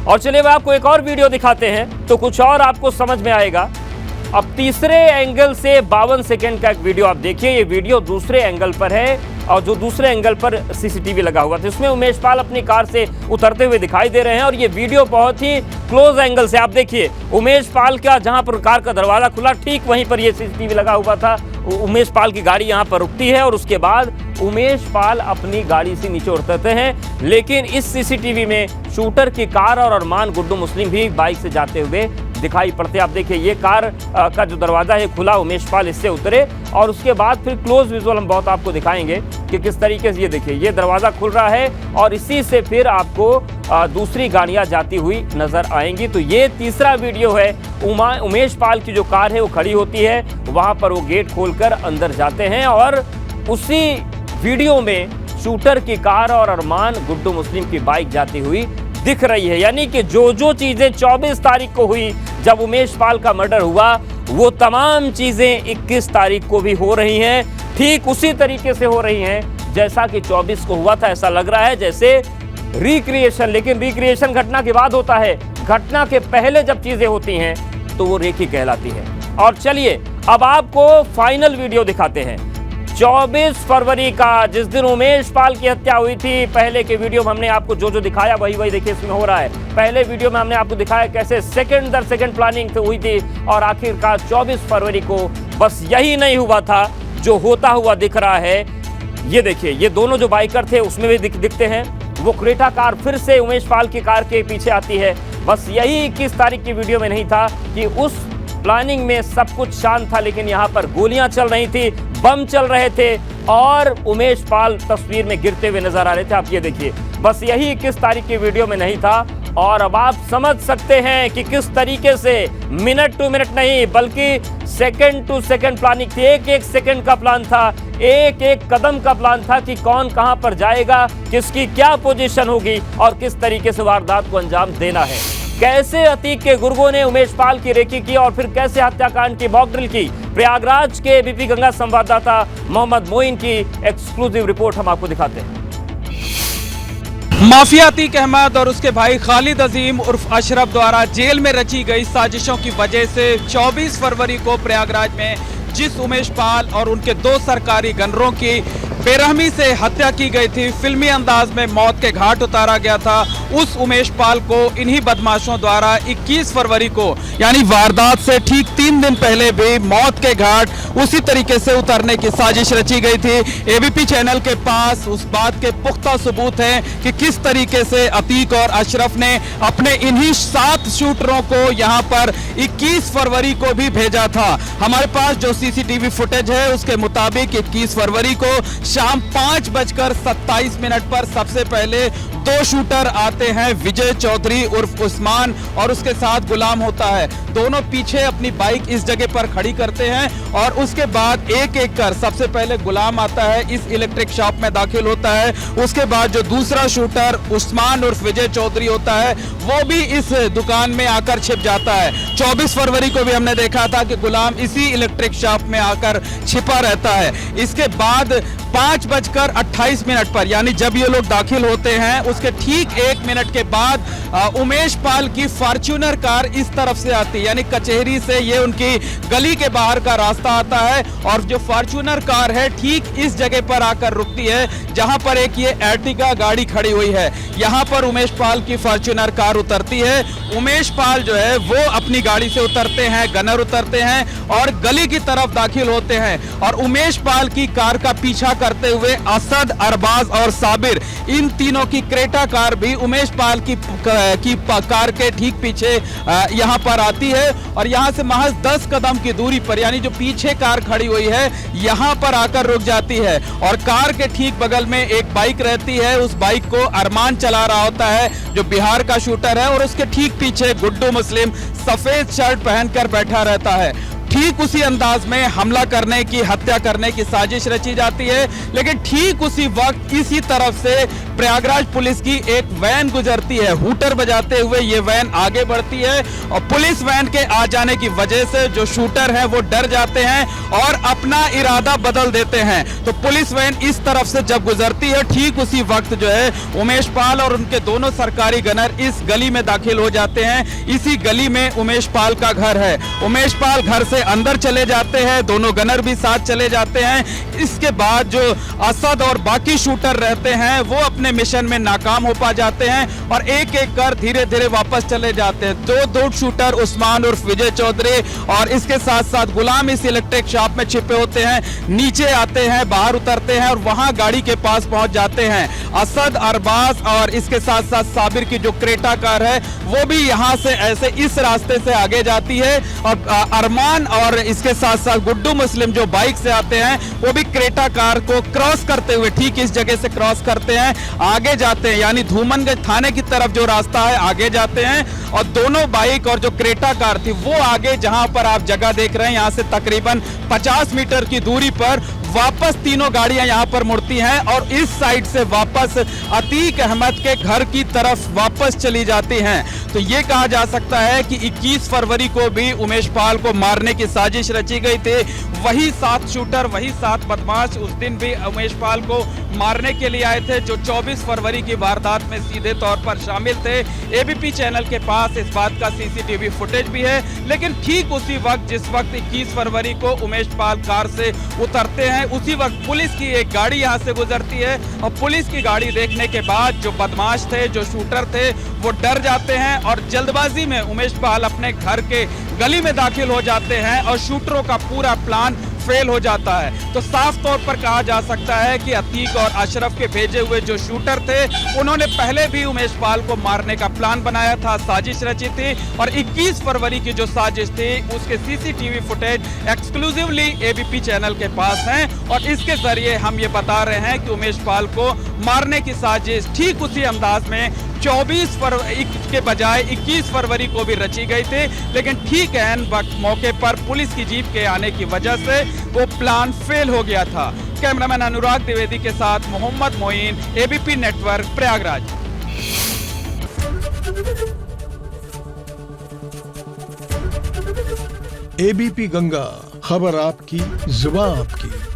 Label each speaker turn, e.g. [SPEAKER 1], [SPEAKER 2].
[SPEAKER 1] और चलिए मैं आपको एक और वीडियो दिखाते हैं तो कुछ और आपको समझ में आएगा। अब तीसरे एंगल से 52 सेकंड का एक वीडियो आप देखिए। ये वीडियो दूसरे एंगल पर है और जो दूसरे एंगल पर सीसीटीवी लगा हुआ था, इसमें उमेश पाल अपनी कार से उतरते हुए दिखाई दे रहे हैं और ये वीडियो बहुत ही क्लोज एंगल से आप देखिए। उमेश पाल का जहां पर कार का दरवाजा खुला ठीक वहीं पर ये सीसीटीवी लगा हुआ था। उमेश पाल की गाड़ी यहां पर रुकती है और उसके बाद उमेश पाल अपनी गाड़ी से नीचे उतरते हैं, लेकिन इस सीसीटीवी में शूटर की कार और अरमान गुड्डू मुस्लिम भी बाइक से जाते हुए दिखाई पड़ते। आप देखिए ये कार का जो दरवाजा है खुला, उमेश पाल इससे उतरे और उसके बाद फिर क्लोज विजुअल हम बहुत आपको दिखाएंगे कि किस तरीके से ये देखिए ये दरवाजा खुल रहा है और इसी से फिर आपको दूसरी गाड़ियां जाती हुई नजर आएंगी। तो ये तीसरा वीडियो है। उमेश पाल की जो कार है वो खड़ी होती है, वहां पर वो गेट खोलकर अंदर जाते हैं और उसी वीडियो में शूटर की कार और अरमान गुड्डू मुस्लिम की बाइक जाती हुई दिख रही है। यानी कि जो चीजें 24 तारीख को हुई जब उमेश पाल का मर्डर हुआ, वो तमाम चीजें 21 तारीख को भी हो रही हैं, ठीक उसी तरीके से हो रही हैं जैसा कि 24 को हुआ था। ऐसा लग रहा है जैसे रिक्रिएशन, लेकिन रिक्रिएशन घटना के बाद होता है, घटना के पहले जब चीजें होती हैं तो वो रेकी कहलाती है। और चलिए अब आपको फाइनल वीडियो दिखाते हैं। 24 फरवरी का, जिस दिन उमेश पाल की हत्या हुई थी, पहले के वीडियो में हमने आपको जो दिखाया वही देखिए इसमें हो रहा है। पहले वीडियो में हमने आपको दिखाया कैसे सेकंड दर सेकंड प्लानिंग हुई थी और आखिरकार 24 फरवरी को बस यही नहीं हुआ था जो होता हुआ दिख रहा है। ये देखिए ये दोनों जो बाइकर थे उसमें भी दिखते हैं। वो क्रेटा कार फिर से उमेश पाल की कार के पीछे आती है। बस यही 21 तारीख की वीडियो में नहीं था कि उस प्लानिंग में सब कुछ शांत था, लेकिन यहाँ पर गोलियां चल रही थी, बम चल रहे थे और उमेश पाल तस्वीर में गिरते हुए नजर आ रहे थे। आप ये देखिए बस यही 21 तारीख की वीडियो में नहीं था। और अब आप समझ सकते हैं कि किस तरीके से मिनट टू मिनट नहीं बल्कि सेकंड टू सेकंड प्लानिंग थी। एक सेकंड का प्लान था, एक कदम का प्लान था कि कौन कहां पर जाएगा, किसकी क्या पोजीशन होगी और किस तरीके से वारदात को अंजाम देना है। कैसे अतीक के गुर्गों ने उमेश पाल की रेकी की और फिर कैसे हत्याकांड की मॉक ड्रिल की। प्रयागराज के बीपी गंगा संवाददाता मोहम्मद मोइन की एक्सक्लूसिव रिपोर्ट हम आपको दिखाते हैं।
[SPEAKER 2] माफिया अतीक अहमद और उसके भाई खालिद अजीम उर्फ अशरफ द्वारा जेल में रची गई साजिशों की वजह से 24 फरवरी को प्रयागराज में जिस उमेश पाल और उनके 2 सरकारी गनरों की बेरहमी से हत्या की गई थी, फिल्मी अंदाज में मौत के घाट उतारा गया था, उस उमेश पाल को इन्हीं बदमाशों द्वारा 21 फरवरी को यानी वारदात से ठीक 3 दिन पहले भी मौत के घाट उसी तरीके से उतरने की साजिश रची गई थी। एबीपी चैनल के पास उस बात के पुख्ता सबूत हैं कि किस तरीके से अतीक और अशरफ ने अपने इन्हीं 7 शूटरों को यहां पर 21 फरवरी को भी भेजा था। हमारे पास जो सीसीटीवी फुटेज है उसके मुताबिक 21 फरवरी को शाम 5:27 पर सबसे पहले 2 शूटर आते हैं। विजय चौधरी उर्फ उस्मान और उसके साथ गुलाम होता है। दोनों पीछे अपनी बाइक इस जगह पर खड़ी करते हैं और उसके बाद एक कर सबसे पहले गुलाम आता है, इस इलेक्ट्रिक शॉप में दाखिल होता है। उसके बाद जो दूसरा शूटर उस्मान उर्फ विजय चौधरी होता है वो भी इस दुकान में आकर छिप जाता है। 24 फरवरी को भी हमने देखा था कि गुलाम इसी इलेक्ट्रिक शॉप में आकर छिपा रहता है। इसके बाद 5:28 पर यानी जब ये लोग दाखिल होते हैं उसके ठीक 1 मिनट के बाद उमेश पाल की फॉर्च्यूनर कार इस तरफ से आती है, यानी कचहरी से ये उनकी गली के बाहर का रास्ता आता है और जो फॉर्च्यूनर कार है ठीक इस जगह पर आकर रुकती है जहां पर एक ये एर्टिगा गाड़ी खड़ी हुई है। यहां पर उमेश पाल की फॉर्च्यूनर कार उतरती है। उमेश पाल जो है वो अपनी गाड़ी से उतरते हैं, गनर उतरते हैं और गली की तरफ दाखिल होते हैं और उमेश पाल की कार का पीछा करते हुए असद, अरबाज और साबिर, इन तीनों की क्रेटा कार भी उमेश पाल की कार के ठीक पीछे यहां पर आती है और यहां से महज 10 कदम की दूरी पर यानी जो पीछे कार खड़ी हुई है यहां पर आकर रुक जाती है और कार के ठीक बगल में एक बाइक रहती है। उस बाइक को अरमान चला रहा होता है जो बिहार का शूटर है और उसके ठीक पीछे गुड्डू मुस्लिम सफेद शर्ट पहनकर बैठा रहता है। ठीक उसी अंदाज में हमला करने की, हत्या करने की साजिश रची जाती है। लेकिन ठीक उसी वक्त इसी तरफ से प्रयागराज पुलिस की एक वैन गुजरती है। हूटर बजाते हुए ये वैन आगे बढ़ती है और पुलिस वैन के आ जाने की वजह से जो शूटर हैं वो डर जाते हैं और अपना इरादा बदल देते हैं। तो पुलिस वैन इस तरफ से जब गुजरती है, ठीक उसी वक्त जो है उमेश पाल और उनके दोनों सरकारी गनर इस गली में दाखिल हो जाते हैं। इसी गली में उमेश पाल का घर है। उमेश पाल घर से अंदर चले जाते हैं, दोनों गनर भी साथ चले जाते हैं। इसके बाद जो असद और बाकी शूटर रहते हैं वो अपने मिशन में नाकाम हो पा जाते हैं और एक एक कर धीरे धीरे वापस चले जाते हैं। दो शूटर उस्मान उर्फ विजय चौधरी और इसके साथ साथ गुलाम इस इलेक्ट्रिक शॉप में छिपे होते हैं, नीचे आते हैं, बाहर उतरते हैं और वहां गाड़ी के पास पहुंच जाते हैं। असद, अरबाज और इसके साथ साथ साबिर की जो क्रेटा कार है वो भी यहां से ऐसे इस रास्ते से आगे जाती है और अरमान और इसके साथ साथ गुड्डू मुस्लिम जो बाइक से आते हैं वो भी क्रेटा कार को क्रॉस करते हुए ठीक इस जगह से क्रॉस करते हैं, आगे जाते हैं, यानी धूमनगंज थाने की तरफ जो रास्ता है आगे जाते हैं और दोनों बाइक और जो क्रेटा कार थी वो आगे, जहां पर आप जगह देख रहे हैं यहां से तकरीबन 50 मीटर की दूरी पर वापस तीनों गाड़ियां यहां पर मुड़ती हैं और इस साइड से वापस अतीक अहमद के घर की तरफ वापस चली जाती हैं। तो ये कहा जा सकता है कि 21 फरवरी को भी उमेश पाल को मारने की साजिश रची गई थी। वही 7 शूटर, वही 7 बदमाश उस दिन भी उमेश पाल को मारने के लिए आए थे जो 24 फरवरी की वारदात में सीधे तौर पर शामिल थे। एबीपी चैनल के पास इस बात का सीसीटीवी फुटेज भी है। लेकिन ठीक उसी वक्त जिस वक्त 21 फरवरी को उमेश पाल कार से उतरते हैं उसी वक्त पुलिस की एक गाड़ी यहां से गुजरती है और पुलिस की गाड़ी देखने के बाद जो बदमाश थे, जो शूटर थे, वो डर जाते हैं और जल्दबाजी में उमेश पाल अपने घर के गली में दाखिल हो जाते हैं और शूटरों का पूरा प्लान फेल हो जाता है। तो साफ तौर पर कहा जा सकता है कि अतीक और अशरफ के भेजे हुए जो शूटर थे उन्होंने पहले भी उमेश पाल को मारने का प्लान बनाया था, साजिश रची थी और 21 फरवरी की जो साजिश थी उसके CCTV footage exclusively ABP channel के पास हैं और इसके जरिए हम ये बता रहे हैं कि उमेश पाल को मारने की साजिश ठीक उसी अंदाज में 24 फरवरी के बजाय 21 फरवरी को भी रची गई थी। लेकिन ठीक ऐन वक्त मौके पर पुलिस की जीप के आने की वजह से वो प्लान फेल हो गया था। कैमरामैन अनुराग द्विवेदी के साथ Mohammad Moin, ABP network, Prayagraj.
[SPEAKER 3] ABP Ganga, खबर आपकी, जुबान आपकी।